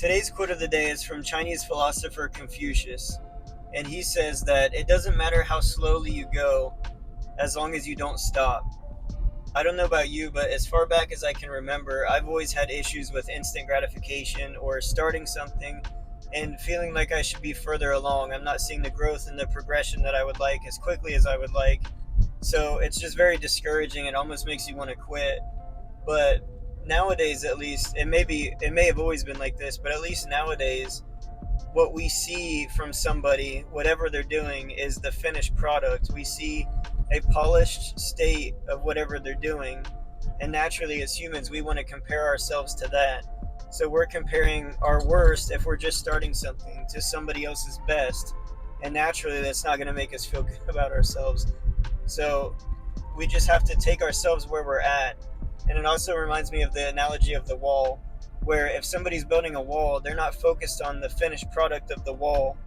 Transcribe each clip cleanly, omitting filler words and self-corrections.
Today's quote of the day is from Chinese philosopher Confucius, and he says that it doesn't matter how slowly you go as long as you don't stop. I don't know about you, but as far back as I can remember, I've always had issues with instant gratification or starting something and feeling like I should be further along. I'm not seeing the growth and the progression that I would like as quickly as I would like. So it's just very discouraging. It almost makes you want to quit. But nowadays, at least, it may have always been like this, but at least nowadays, what we see from somebody, whatever they're doing, is the finished product. We see a polished state of whatever they're doing, and naturally, as humans, we want to compare ourselves to that. So we're comparing our worst, if we're just starting something, to somebody else's best, and naturally, that's not going to make us feel good about ourselves. So we just have to take ourselves where we're at. And it also reminds me of the analogy of the wall, where if somebody's building a wall, they're not focused on the finished product of the wall.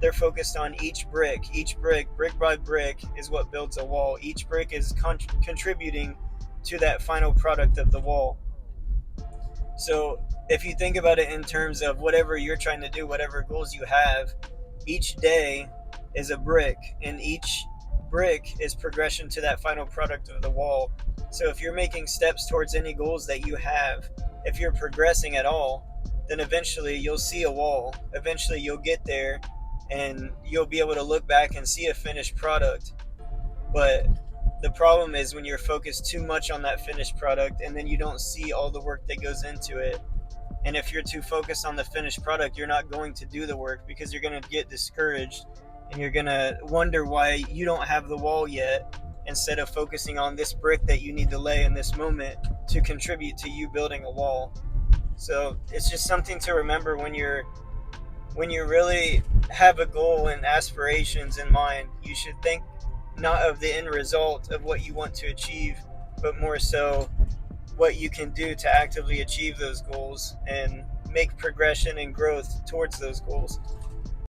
They're focused on each brick. Each brick, brick by brick, is what builds a wall. Each brick is contributing to that final product of the wall. So if you think about it in terms of whatever you're trying to do, whatever goals you have, each day is a brick, and each brick is progression to that final product of the wall. So if you're making steps towards any goals that you have, if you're progressing at all, then eventually you'll see a wall. Eventually you'll get there and you'll be able to look back and see a finished product. But the problem is when you're focused too much on that finished product and then you don't see all the work that goes into it. And if you're too focused on the finished product, you're not going to do the work because you're going to get discouraged and you're going to wonder why you don't have the wall yet, instead of focusing on this brick that you need to lay in this moment to contribute to you building a wall. So it's just something to remember when you really have a goal and aspirations in mind. You should think not of the end result of what you want to achieve, but more so what you can do to actively achieve those goals and make progression and growth towards those goals.